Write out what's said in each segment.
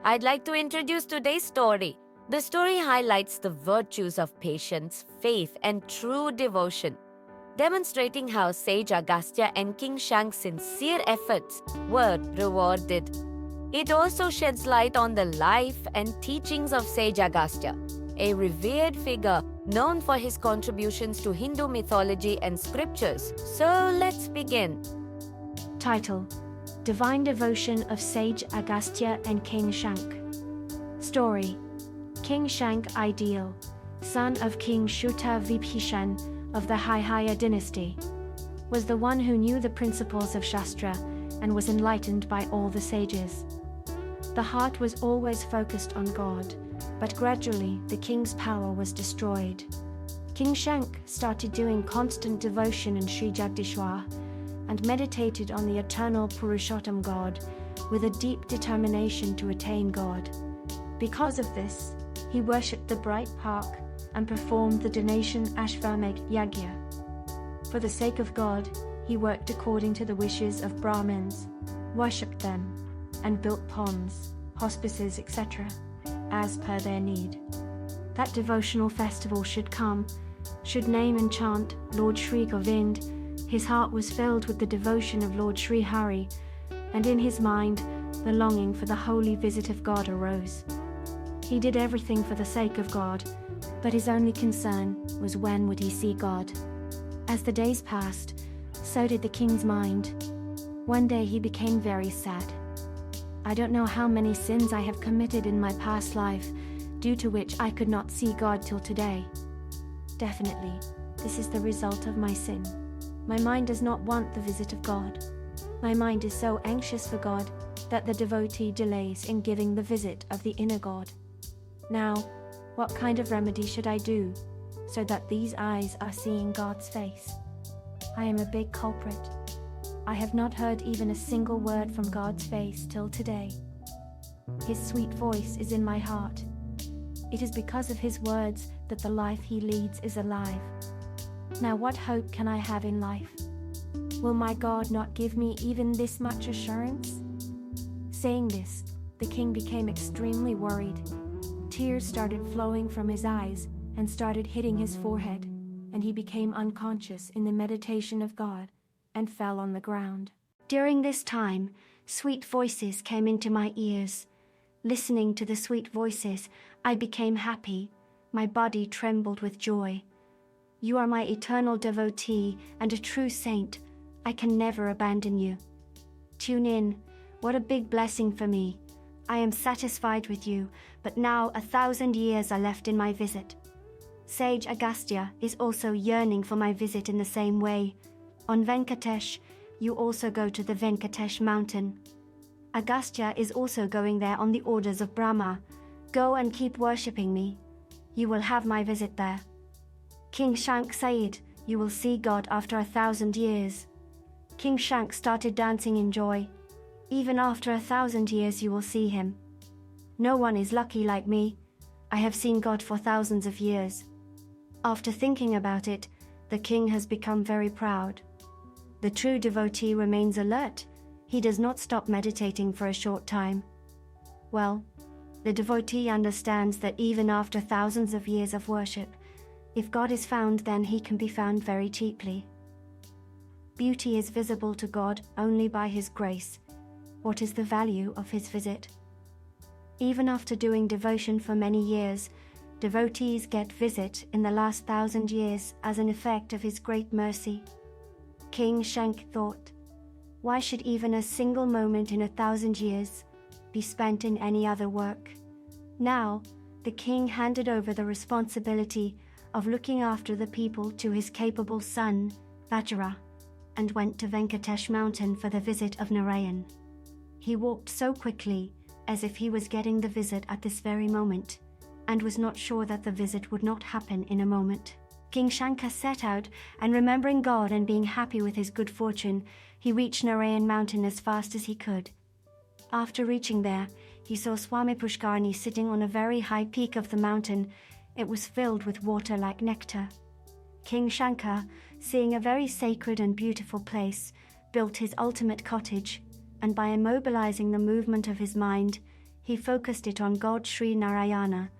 I'd like to introduce today's story. The story highlights the virtues of patience, faith, and true devotion, demonstrating how Sage Agastya and King Shank's sincere efforts were rewarded. It also sheds light on the life and teachings of Sage Agastya, a revered figure known for his contributions to Hindu mythology and scriptures. So let's begin. Title: Divine Devotion of Sage Agastya and King Shankh. Story: King Shankh ideal, son of King Shuta Vibhishan of the Haihaya dynasty, was the one who knew the principles of Shastra and was enlightened by all the sages. The heart was always focused on God, but gradually the king's power was destroyed. King Shankh started doing constant devotion in Sri Jagdishwar and meditated on the eternal Purushottam God with a deep determination to attain God. Because of this, he worshipped the bright park and performed the donation Ashvamedh Yagya. For the sake of God, he worked according to the wishes of Brahmins, worshipped them, and built ponds, hospices, etc., as per their need. That devotional festival should come, should name and chant Lord Sri Govind. His heart was filled with the devotion of Lord Sri Hari, and in his mind, the longing for the holy visit of God arose. He did everything for the sake of God, but his only concern was when would he see God. As the days passed, so did the king's mind. One day he became very sad. I don't know how many sins I have committed in my past life, due to which I could not see God till today. Definitely, this is the result of my sin. My mind does not want the visit of God. My mind is so anxious for God that the devotee delays in giving the visit of the inner God. Now, what kind of remedy should I do so that these eyes are seeing God's face? I am a big culprit. I have not heard even a single word from God's face till today. His sweet voice is in my heart. It is because of his words that the life he leads is alive. Now what hope can I have in life? Will my God not give me even this much assurance? Saying this, the king became extremely worried. Tears started flowing from his eyes and started hitting his forehead, and he became unconscious in the meditation of God and fell on the ground. During this time, sweet voices came into my ears. Listening to the sweet voices, I became happy. My body trembled with joy. You are my eternal devotee and a true saint. I can never abandon you. Tune in. What a big blessing for me. I am satisfied with you, but now 1,000 years are left in my visit. Sage Agastya is also yearning for my visit in the same way. On Venkatesh, you also go to the Venkatesh Mountain. Agastya is also going there on the orders of Brahma. Go and keep worshipping me. You will have my visit there. King Shankh said, you will see God after 1,000 years. King Shankh started dancing in joy. Even after 1,000 years you will see him. No one is lucky like me. I have seen God for thousands of years. After thinking about it, the king has become very proud. The true devotee remains alert. He does not stop meditating for a short time. Well, the devotee understands that even after thousands of years of worship, if God is found, then he can be found very cheaply. Beauty is visible to God only by his grace. What is the value of his visit? Even after doing devotion for many years, devotees get visit in the last 1,000 years as an effect of his great mercy. King Shankh thought, why should even a single moment in 1,000 years be spent in any other work? Now, the king handed over the responsibility of looking after the people to his capable son, Vajra, and went to Venkatesh Mountain for the visit of Narayan. He walked so quickly, as if he was getting the visit at this very moment, and was not sure that the visit would not happen in a moment. King Shankh set out, and remembering God and being happy with his good fortune, he reached Narayan Mountain as fast as he could. After reaching there, he saw Swami Pushkarni sitting on a very high peak of the mountain. It was filled with water like nectar. King Shankh, seeing a very sacred and beautiful place, built his ultimate cottage, and by immobilizing the movement of his mind, He focused it on God Sri Narayana,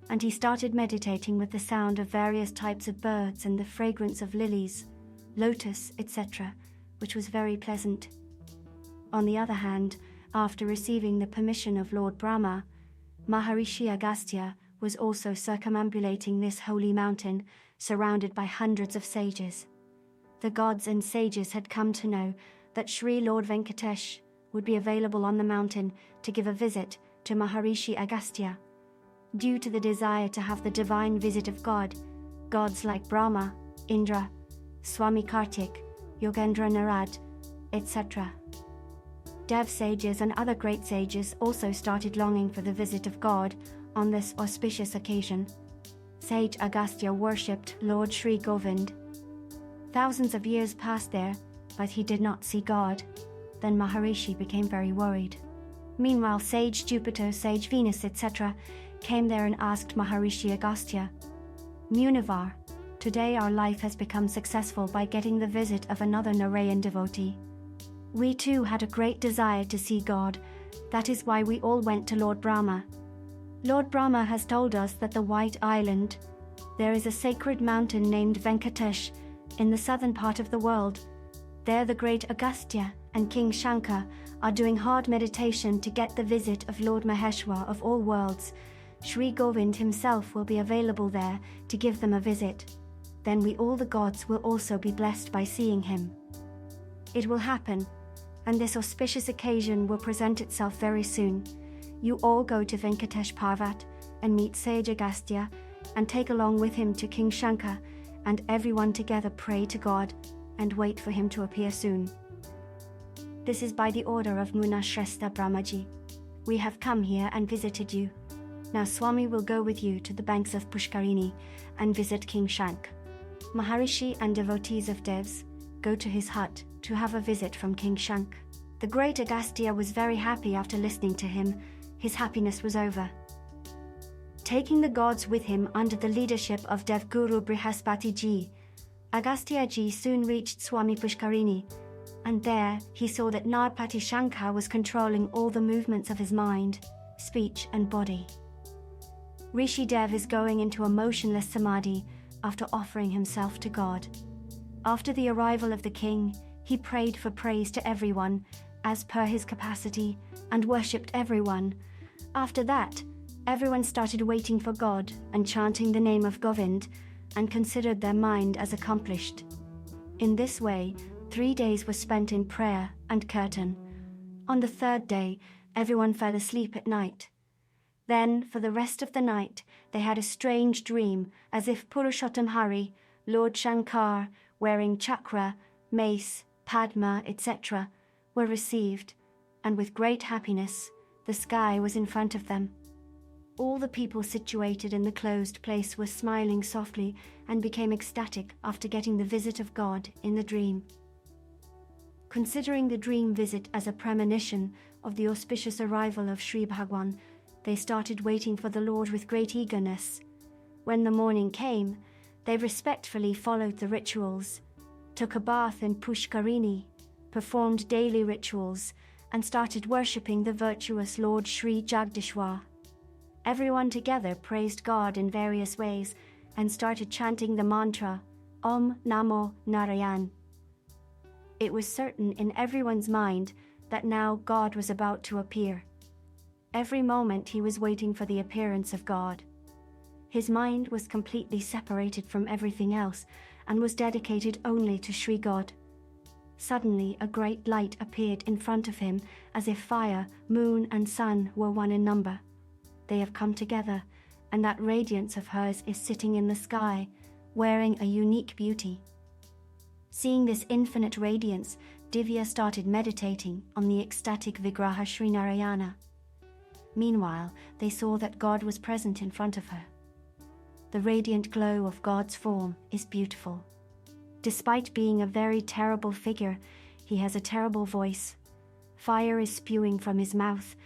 and he started meditating with the sound of various types of birds and the fragrance of lilies, lotus, etc., which was very pleasant. On the other hand, after receiving the permission of Lord Brahma, Maharishi Agastya was also circumambulating this holy mountain, surrounded by hundreds of sages. The gods and sages had come to know that Sri Lord Venkatesh would be available on the mountain to give a visit to Maharishi Agastya. Due to the desire to have the divine visit of God, gods like Brahma, Indra, Swami Kartik, Yogendra Narad, etc. Dev sages and other great sages also started longing for the visit of God on this auspicious occasion. Sage Agastya worshipped Lord Sri Govind. Thousands of years passed there, but he did not see God. Then Maharishi became very worried. Meanwhile, Sage Jupiter, Sage Venus, etc. came there and asked Maharishi Agastya, "Munivar, today our life has become successful by getting the visit of another Narayan devotee. We too had a great desire to see God. That is why we all went to Lord Brahma. Lord Brahma has told us that the White Island, there is a sacred mountain named Venkatesh in the southern part of the world. There the great Agastya and King Shankh are doing hard meditation to get the visit of Lord Maheshwar of all worlds. Sri Govind himself will be available there to give them a visit. Then we all the gods will also be blessed by seeing him. It will happen, and this auspicious occasion will present itself very soon. You all go to Venkatesh Parvat and meet Sage Agastya and take along with him to King Shankh, and everyone together pray to God and wait for him to appear soon. This is by the order of Munashrestha Brahmaji. We have come here and visited you. Now Swami will go with you to the banks of Pushkarini and visit King Shank. Maharishi and devotees of devs go to his hut to have a visit from King Shank." The great Agastya was very happy after listening to him. His happiness was over. Taking the gods with him under the leadership of Devguru Brihaspati Ji, Agastya Ji soon reached Swami Pushkarini, and there he saw that Narpati Shankha was controlling all the movements of his mind, speech and body. Rishi Dev is going into a motionless samadhi after offering himself to God. After the arrival of the king, he prayed for praise to everyone, as per his capacity, and worshipped everyone. After that, everyone started waiting for God and chanting the name of Govind, and considered their mind as accomplished. In this way, 3 days were spent in prayer and kirtan. On the third day, everyone fell asleep at night. Then, for the rest of the night, they had a strange dream, as if Purushottam Hari, Lord Shankar, wearing chakra, mace, padma, etc., were received, and with great happiness, the sky was in front of them. All the people situated in the closed place were smiling softly and became ecstatic after getting the visit of God in the dream. Considering the dream visit as a premonition of the auspicious arrival of Sri Bhagwan, they started waiting for the Lord with great eagerness. When the morning came, they respectfully followed the rituals, took a bath in Pushkarini, performed daily rituals, and started worshipping the virtuous Lord Sri Jagdishwar. Everyone together praised God in various ways and started chanting the mantra, Om Namo Narayan. It was certain in everyone's mind that now God was about to appear. Every moment he was waiting for the appearance of God. His mind was completely separated from everything else and was dedicated only to Sri God. Suddenly a great light appeared in front of him, as if fire, moon and sun were one in number. They have come together, and that radiance of hers is sitting in the sky, wearing a unique beauty. Seeing this infinite radiance, Divya started meditating on the ecstatic Vigraha Sri Narayana. Meanwhile, they saw that God was present in front of her. The radiant glow of God's form is beautiful. Despite being a very terrible figure, he has a terrible voice. Fire is spewing from his mouth,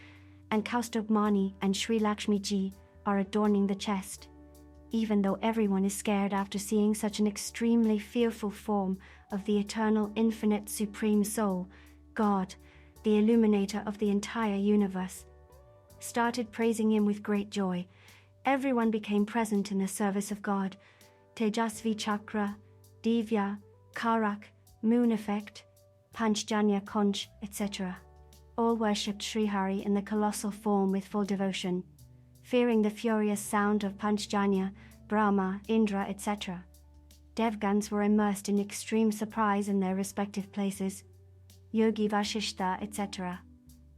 and Kaustubh and Sri Lakshmi Ji are adorning the chest, even though everyone is scared after seeing such an extremely fearful form of the eternal, infinite, supreme soul, God, the illuminator of the entire universe. started praising him with great joy. Everyone became present in the service of God. Tejasvi Chakra, Divya, Karak, Moon Effect, Panchjanya Conch, etc. All worshipped Srihari in the colossal form with full devotion, fearing the furious sound of Panchjanya, Brahma, Indra, etc. Devgans were immersed in extreme surprise in their respective places. Yogi Vashishta, etc.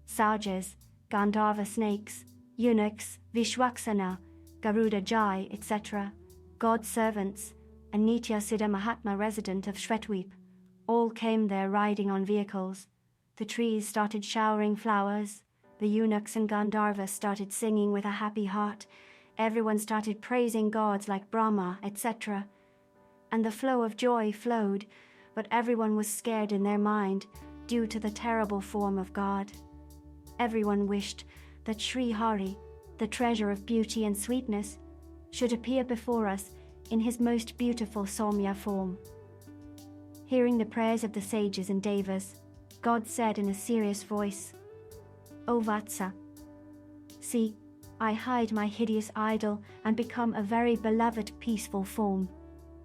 Sajas, Gandharva snakes, eunuchs, Vishwaksana, Garuda Jai, etc. God's servants, and Nitya Siddha Mahatma resident of Shwetweep, all came there riding on vehicles. The trees started showering flowers. The eunuchs and Gandharvas started singing with a happy heart. Everyone started praising gods like Brahma, etc. And the flow of joy flowed, but everyone was scared in their mind due to the terrible form of God. Everyone wished that Sri Hari, the treasure of beauty and sweetness, should appear before us in his most beautiful Soumya form. Hearing the prayers of the sages and devas, God said in a serious voice, "O Vatsa, see, I hide my hideous idol and become a very beloved peaceful form.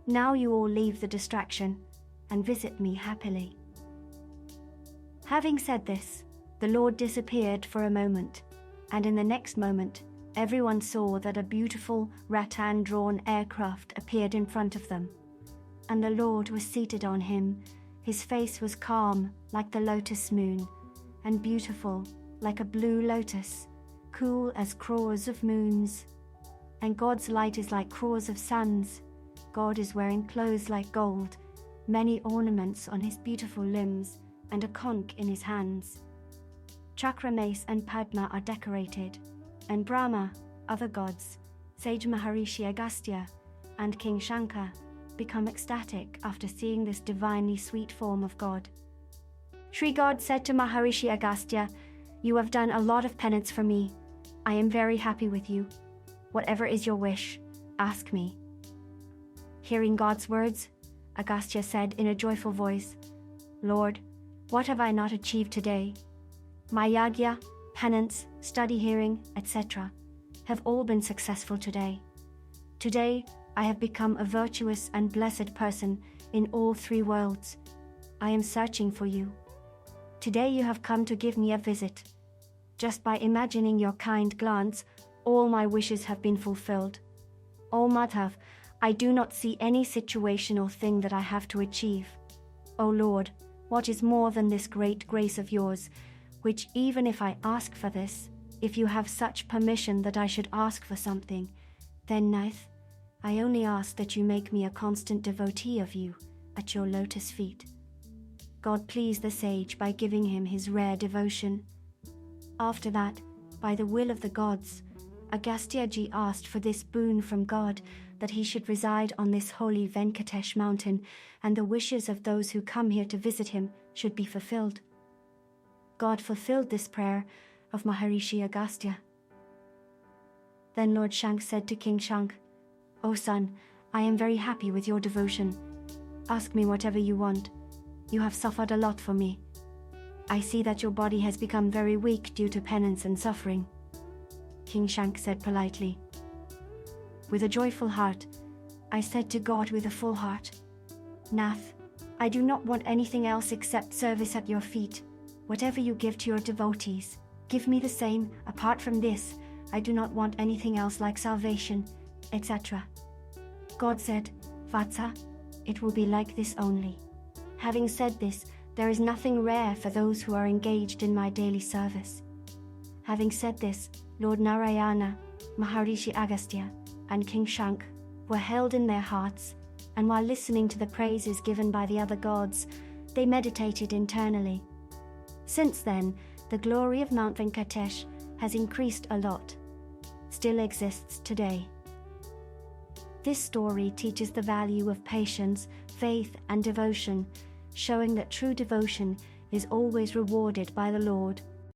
Now you all leave the distraction and visit me happily." Having said this, the Lord disappeared for a moment, and in the next moment, everyone saw that a beautiful rattan-drawn aircraft appeared in front of them, and the Lord was seated on him. His face was calm like the lotus moon, and beautiful like a blue lotus, cool as crores of moons. And God's light is like crores of suns. God is wearing clothes like gold, many ornaments on his beautiful limbs, and a conch in his hands. Chakra mace and Padma are decorated, and Brahma, other gods, Sage Maharishi Agastya, and King Shankh become ecstatic after seeing this divinely sweet form of God. Sri God said to Maharishi Agastya, "You have done a lot of penance for me. I am very happy with you. Whatever is your wish, ask me." Hearing God's words, Agastya said in a joyful voice, "Lord, what have I not achieved today? My yagya, penance, study hearing, etc. have all been successful today. Today, I have become a virtuous and blessed person in all three worlds. I am searching for you. Today you have come to give me a visit. Just by imagining your kind glance, all my wishes have been fulfilled. O Madhav, I do not see any situation or thing that I have to achieve. O Lord, what is more than this great grace of yours, which even if I ask for this, if you have such permission that I should ask for something, then Nath, I only ask that you make me a constant devotee of you at your lotus feet." God pleased the sage by giving him his rare devotion. After that, by the will of the gods, Agastyaji asked for this boon from God, that he should reside on this holy Venkatesh Mountain, and the wishes of those who come here to visit him should be fulfilled. God fulfilled this prayer of Maharishi Agastya. Then Lord Shank said to King Shankh, "O son, I am very happy with your devotion. Ask me whatever you want. You have suffered a lot for me. I see that your body has become very weak due to penance and suffering." King Shankh said politely, "With a joyful heart, I said to God with a full heart, 'Nath, I do not want anything else except service at your feet. Whatever you give to your devotees, give me the same. Apart from this, I do not want anything else like salvation, etc.' God said, 'Vatsa, it will be like this only.' Having said this, there is nothing rare for those who are engaged in my daily service." Having said this, Lord Narayana, Maharishi Agastya, and King Shankh were held in their hearts, and while listening to the praises given by the other gods, they meditated internally. Since then, the glory of Mount Venkatesh has increased a lot, still exists today. This story teaches the value of patience, faith, and devotion, showing that true devotion is always rewarded by the Lord.